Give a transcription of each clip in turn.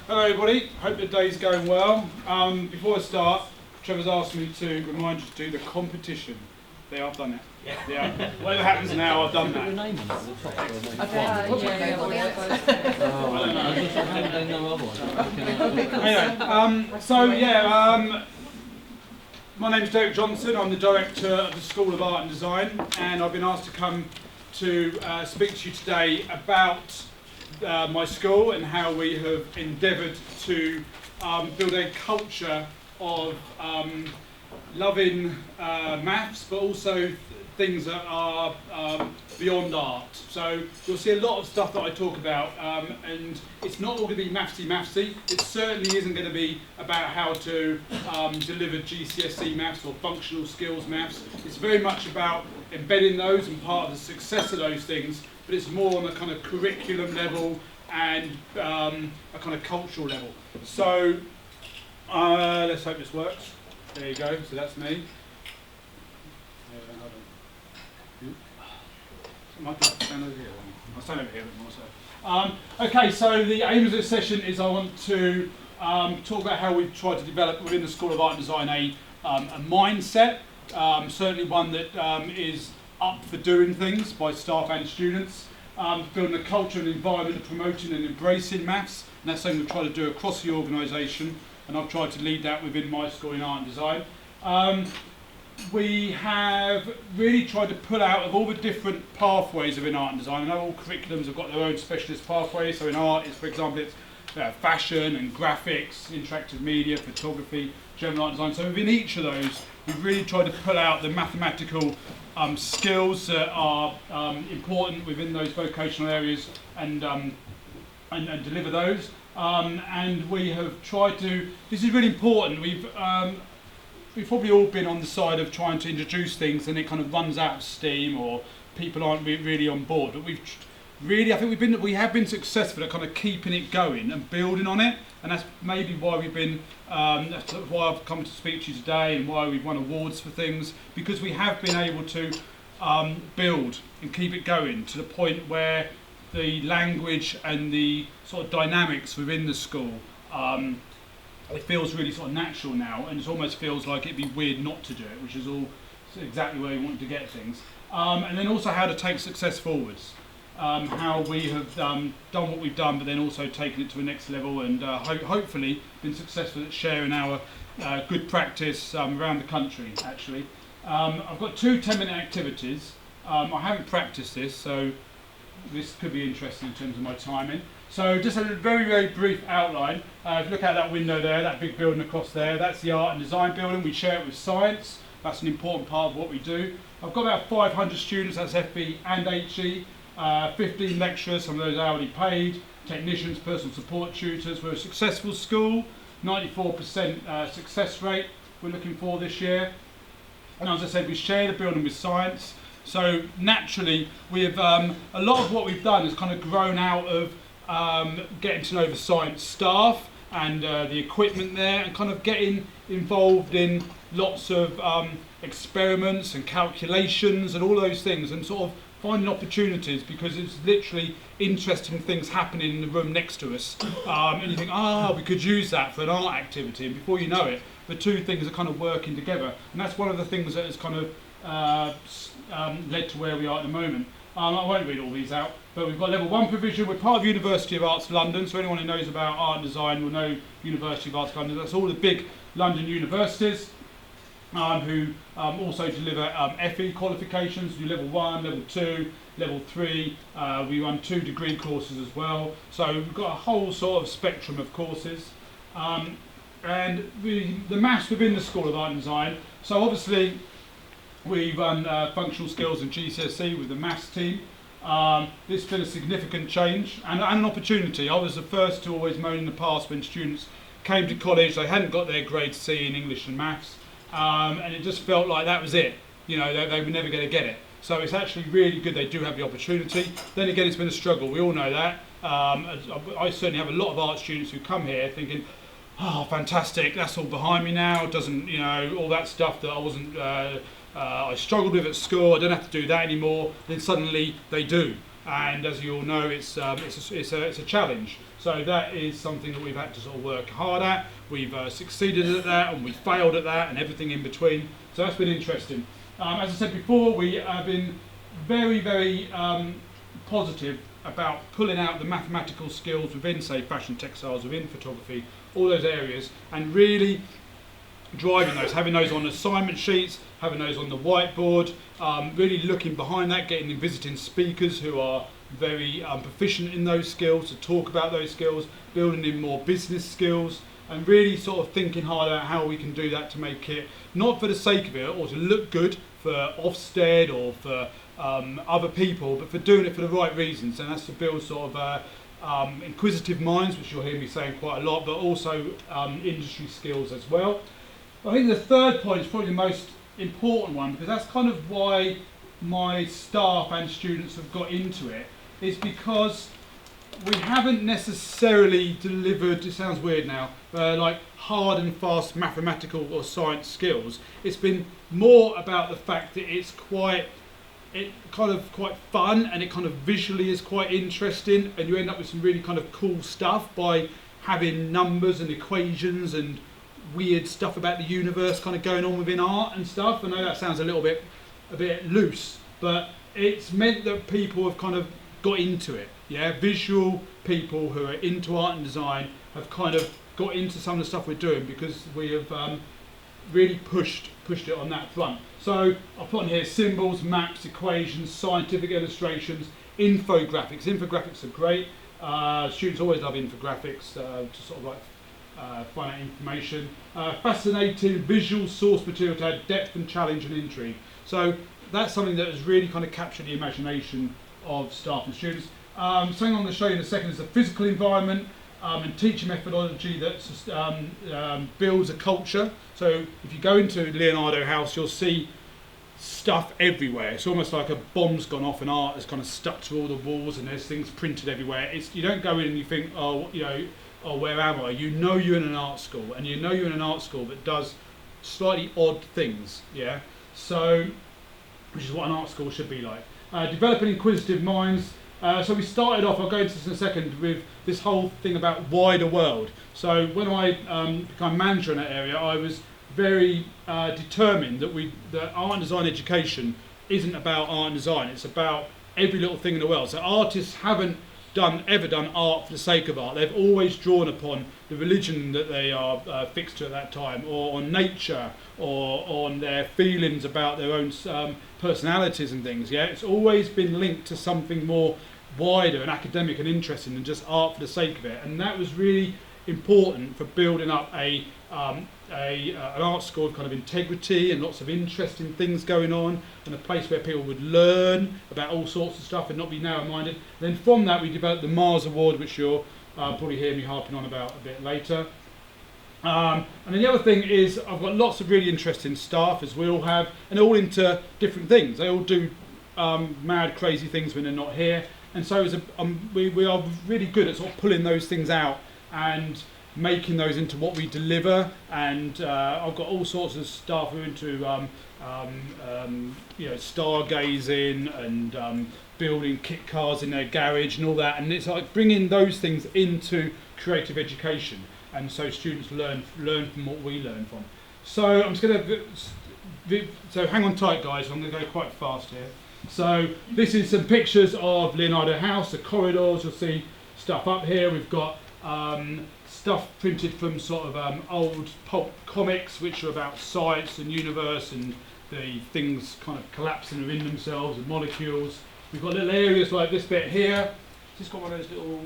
Hello everybody, hope the day's going well. Before I start, Trevor's asked me to remind you to do the competition. There, I've done it. Yeah. Whatever happens now, I've done that. My name's Derek Johnson. I'm the director of the School of Art and Design, and I've been asked to come to speak to you today about my school and how we have endeavoured to build a culture of loving maths, but also things that are beyond art. So you'll see a lot of stuff that I talk about, and it's not all going to be mathsy. It certainly isn't going to be about how to deliver GCSE maths or functional skills maths. It's very much about embedding those and part of the success of those things, but it's more on a kind of curriculum level and a kind of cultural level. So let's hope this works. There you go, so that's me. I might have to stand over here. I'll stand over here a bit more so. Okay, so the aim of this session is I want to talk about how we've tried to develop within the School of Art and Design a mindset, certainly one that is up for doing things by staff and students, building a culture and environment of promoting and embracing maths, and that's something we've tried to do across the organisation, and I've tried to lead that within my school in art and design. We have really tried to pull out of all the different pathways within art and design. I know all curriculums have got their own specialist pathways, so in art, it's, for example, it's fashion and graphics, interactive media, photography, general art and design. So within each of those, we've really tried to pull out the mathematical skills that are important within those vocational areas and deliver those. And we have tried to, this is really important, we've probably all been on the side of trying to introduce things and it kind of runs out of steam or people aren't really on board. But we've really, I think we have been successful at kind of keeping it going and building on it, and that's maybe why we've been, that's why I've come to speak to you today and why we've won awards for things, because we have been able to build and keep it going to the point where the language and the sort of dynamics within the school, it feels really sort of natural now, and it almost feels like it'd be weird not to do it, which is all exactly where we want to get things. And then also how to take success forwards. How we have done what we've done, but then also taken it to the next level and hopefully been successful at sharing our good practice around the country, actually. I've got two 10-minute activities. I haven't practiced this, so this could be interesting in terms of my timing. So just a very, very brief outline. If you look out that window there, that big building across there, that's the art and design building. We share it with science. That's an important part of what we do. I've got about 500 students, that's FB and HE, 15 lecturers, some of those hourly paid, technicians, personal support tutors. We're a successful school, 94% success rate we're looking for this year. And as I said, we share the building with science. So naturally, we have a lot of what we've done has kind of grown out of getting to know the science staff and the equipment there, and kind of getting involved in lots of experiments and calculations and all those things, and sort of finding opportunities, because it's literally interesting things happening in the room next to us, and you think, we could use that for an art activity, and before you know it, the two things are kind of working together, and that's one of the things that has kind of led to where we are at the moment. I won't read all these out, but we've got level 1 provision. We're part of University of Arts London, so anyone who knows about art and design will know University of Arts London. That's all the big London universities who also deliver FE qualifications. We do level 1, level 2, level 3. We run 2 degree courses as well. So we've got a whole sort of spectrum of courses. And the maths within the School of Art and Design. So obviously, we run functional skills and GCSE with the maths team. This has been a significant change and an opportunity. I was the first to always moan in the past when students came to college, they hadn't got their grade C in English and maths, and it just felt like that was it. You know, they were never going to get it. So it's actually really good they do have the opportunity. Then again, it's been a struggle, we all know that. I certainly have a lot of art students who come here thinking, oh, fantastic, that's all behind me now, doesn't, you know, all that stuff that I wasn't I struggled with at school, I don't have to do that anymore, then suddenly they do. and as you all know, it's a challenge. So that is something that we've had to sort of work hard at. We've succeeded at that, and we failed at that, and everything in between. So that's been interesting. As I said before, we have been very, very positive about pulling out the mathematical skills within, say, fashion textiles, within photography, all those areas, and really driving those, having those on assignment sheets, having those on the whiteboard, really looking behind that, getting in visiting speakers who are very proficient in those skills to talk about those skills, building in more business skills, and really sort of thinking hard about how we can do that to make it, not for the sake of it or to look good for Ofsted or for other people, but for doing it for the right reasons, and that's to build sort of inquisitive minds, which you'll hear me saying quite a lot, but also industry skills as well. I think the third point is probably the most important one, because that's kind of why my staff and students have got into it, is because we haven't necessarily delivered, it sounds weird now, like hard and fast mathematical or science skills. It's been more about the fact that it's quite fun, and it kind of visually is quite interesting, and you end up with some really kind of cool stuff by having numbers and equations and weird stuff about the universe kind of going on within art and stuff. I know that sounds a bit loose, but it's meant that people have kind of got into it. Yeah, visual people who are into art and design have kind of got into some of the stuff we're doing, because we have really pushed it on that front. So I've put on here symbols, maps, equations, scientific illustrations, infographics. Infographics are great. Students always love infographics to sort of like find out information. Fascinating visual source material to add depth and challenge and intrigue. So that's something that has really kind of captured the imagination of staff and students. Something I'm going to show you in a second is the physical environment and teaching methodology that builds a culture. So if you go into Leonardo House, you'll see stuff everywhere. It's almost like a bomb's gone off and art has kind of stuck to all the walls, and there's things printed everywhere. You don't go in and you think, oh, where am I? You know you're in an art school, and you know you're in an art school that does slightly odd things, yeah? So, which is what an art school should be like. Developing inquisitive minds. So we started off, I'll go into this in a second, with this whole thing about wider world. So when I became manager in that area, I was very determined that art and design education isn't about art and design, it's about every little thing in the world. So artists haven't ever done art for the sake of art. They've always drawn upon the religion that they are fixed to at that time, or on nature, or on their feelings about their own personalities and things. Yeah, it's always been linked to something more wider and academic and interesting than just art for the sake of it. And that was really important for building up an art school of kind of integrity and lots of interesting things going on, and a place where people would learn about all sorts of stuff and not be narrow-minded. Then from that we developed the Mars Award, which you'll probably hear me harping on about a bit later. And then the other thing is I've got lots of really interesting staff, as we all have, and they're all into different things. They all do mad, crazy things when they're not here. And so we are really good at sort of pulling those things out and making those into what we deliver. And I've got all sorts of staff who are into stargazing and building kit cars in their garage and all that. And it's like bringing those things into creative education, and so students learn from what we learn from. So I'm just going to so hang on tight, guys. I'm going to go quite fast here. So this is some pictures of Leonardo House, the corridors. You'll see stuff up here. We've got stuff printed from sort of old pulp comics, which are about science and universe and the things kind of collapsing within themselves and molecules. We've got little areas like this bit here. It's just got one of those little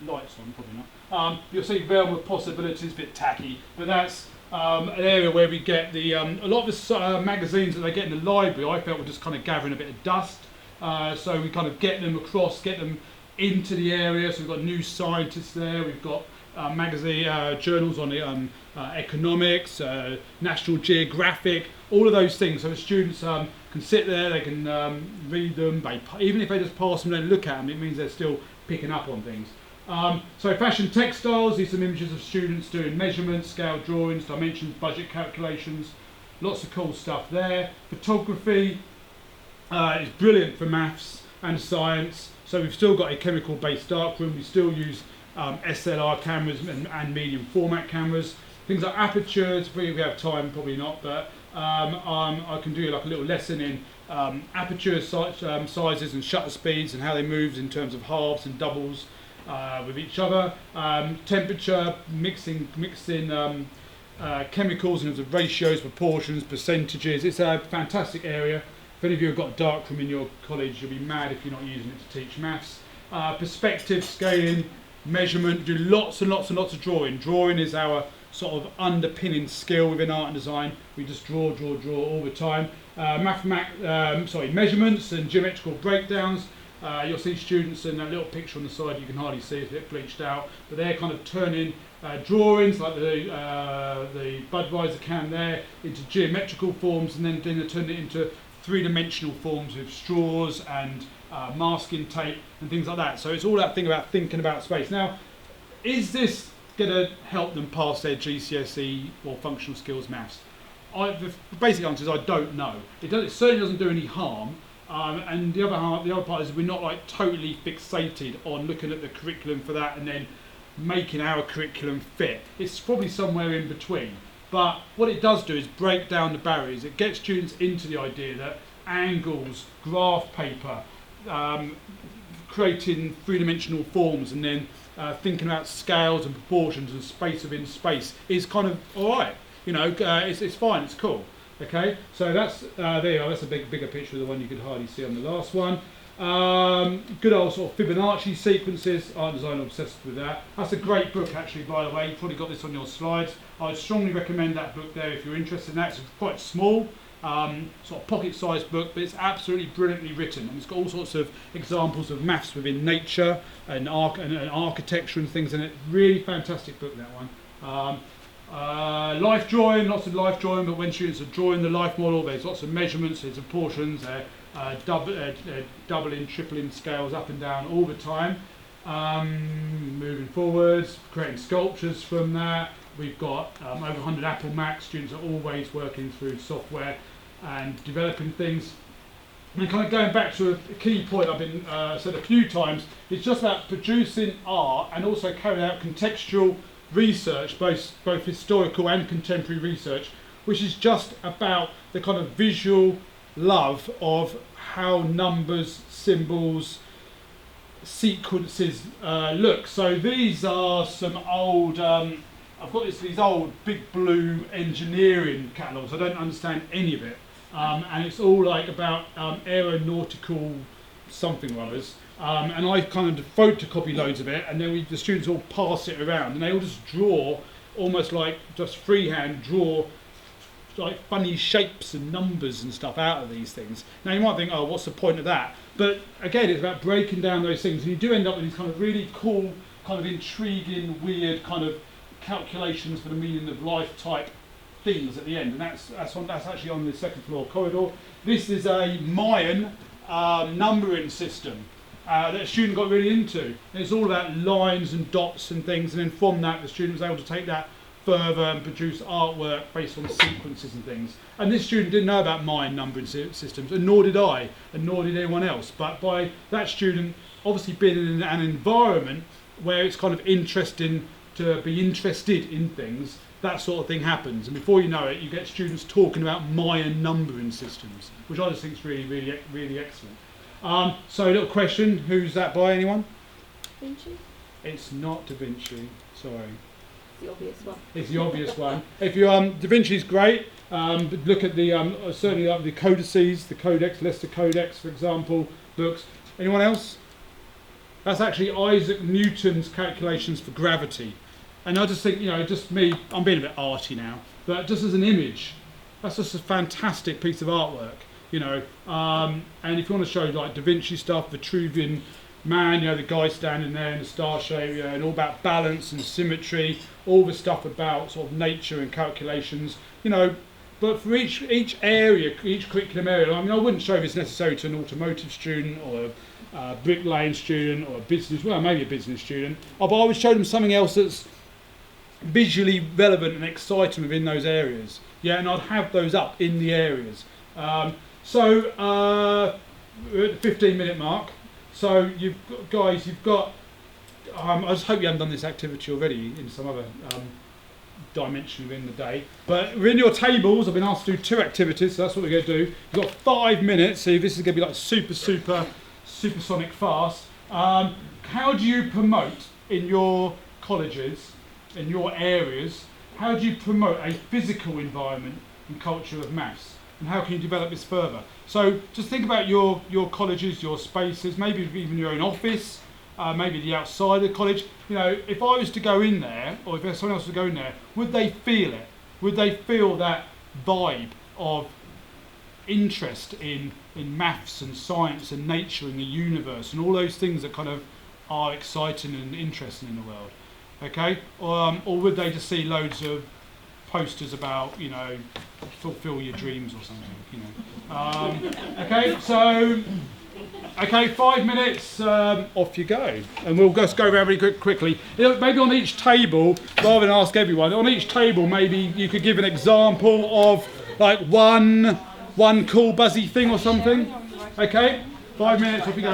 lights on, probably not. You'll see realm of possibilities, a bit tacky, but that's an area where we get a lot of the magazines that they get in the library, I felt were just kind of gathering a bit of dust. So we kind of get them across, get them into the area. So we've got New Scientist there, we've got magazine journals on economics, National Geographic, all of those things. So the students can sit there, they can read them, even if they just pass them and look at them, it means they're still picking up on things. So fashion textiles, these are some images of students doing measurements, scale drawings, dimensions, budget calculations, lots of cool stuff there. Photography is brilliant for maths and science, So we've still got a chemical-based darkroom. We still use SLR cameras and medium format cameras. Things like apertures, if we have time, probably not, but I can do like a little lesson in aperture sizes and shutter speeds and how they move in terms of halves and doubles with each other. Temperature, mixing chemicals in terms of ratios, proportions, percentages. It's a fantastic area. If any of you have got a darkroom in your college, you'll be mad if you're not using it to teach maths. Perspective, scaling, measurement, do lots and lots and lots of drawing. Drawing is our sort of underpinning skill within art and design. We just draw all the time. Measurements and geometrical breakdowns. You'll see students in that little picture on the side, you can hardly see, it's a bit bleached out, but they're kind of turning drawings like the Budweiser can there into geometrical forms, and then they're turning it into three-dimensional forms with straws and masking tape and things like that. So it's all that thing about thinking about space. Now, is this going to help them pass their GCSE or functional skills maths? The basic answer is I don't know. It certainly doesn't do any harm. And the other part is we're not like totally fixated on looking at the curriculum for that and then making our curriculum fit. It's probably somewhere in between. But what it does do is break down the barriers. It gets students into the idea that angles, graph paper, creating three-dimensional forms, and then thinking about scales and proportions and space within space is kind of all right. You know, it's fine, it's cool. Okay, so that's there you are. That's a bigger picture of the one you could hardly see on the last one. Good old sort of Fibonacci sequences. Art design obsessed with that. That's a great book, actually. By the way, you've probably got this on your slides. I'd strongly recommend that book there if you're interested in that. It's quite small, sort of pocket-sized book, but it's absolutely brilliantly written, and it's got all sorts of examples of maths within nature and architecture and things in it. Really fantastic book, that one. Life drawing, lots of life drawing, but when students are drawing the life model, there's lots of measurements, there's proportions, doubling, tripling scales up and down all the time. Moving forwards, creating sculptures from that. We've got over 100 Apple Macs. Students are always working through software and developing things. And kind of going back to a key point I've been said a few times, it's just about producing art and also carrying out contextual research, both historical and contemporary research, which is just about the kind of visual love of how numbers, symbols, sequences look. So these are some old, I've got these old big blue engineering catalogues. I don't understand any of it, and it's all like about aeronautical something or others. And I kind of photocopy loads of it, and then the students all pass it around, and they all just draw, almost like just freehand draw, like funny shapes and numbers and stuff out of these things. Now you might think, oh, what's the point of that? But again, it's about breaking down those things, and you do end up with these kind of really cool, kind of intriguing, weird kind of calculations for the meaning of life type things at the end, and that's actually on the second floor corridor. This is a Mayan numbering system that a student got really into. And it's all about lines and dots and things, and then from that the student was able to take that further and produce artwork based on sequences and things. And this student didn't know about Mayan numbering systems, and nor did I, and nor did anyone else. But by that student obviously being in an environment where it's kind of interesting to be interested in things, that sort of thing happens. And before you know it, you get students talking about Mayan numbering systems, which I just think is really, really, really excellent. So a little question, who's that by, anyone? Da Vinci? It's not Da Vinci, sorry. The obvious one. It's the obvious one. If you Da Vinci's great, but look at the certainly like the codices, the Codex, Leicester Codex, for example, books. Anyone else? That's actually Isaac Newton's calculations for gravity. And I just think, you know, just me, I'm being a bit arty now, but just as an image, that's just a fantastic piece of artwork. You know, and if you want to show like Da Vinci stuff, Vitruvian Man, you know, the guy standing there in the star shape, you know, and all about balance and symmetry, all the stuff about sort of nature and calculations, you know. But for each area, each curriculum area, I mean, I wouldn't show this necessarily to an automotive student or a bricklaying student or a business, well, maybe a business student, but I would show them something else that's visually relevant and exciting within those areas. Yeah, and I'd have those up in the areas. So we're at the 15-minute mark. So guys, you've got. I just hope you haven't done this activity already in some other dimension within the day. But within your tables, I've been asked to do 2 activities, so that's what we're going to do. You've got 5 minutes, so this is going to be like supersonic fast. How do you promote in your colleges, in your areas, how do you promote a physical environment and culture of maths? And how can you develop this further? So just think about your colleges, your spaces, maybe even your own office, maybe the outside of the college. You know, if I was to go in there, or if someone else was to go in there, would they feel it? Would they feel that vibe of interest in maths and science and nature and the universe and all those things that kind of are exciting and interesting in the world? Okay, or would they just see loads of posters about, you know, fulfill your dreams or something, you know? Okay, so, 5 minutes, off you go. And we'll just go around really quickly. Maybe on each table, rather than ask everyone, on each table maybe you could give an example of like one cool buzzy thing or something. Okay, 5 minutes, off you go.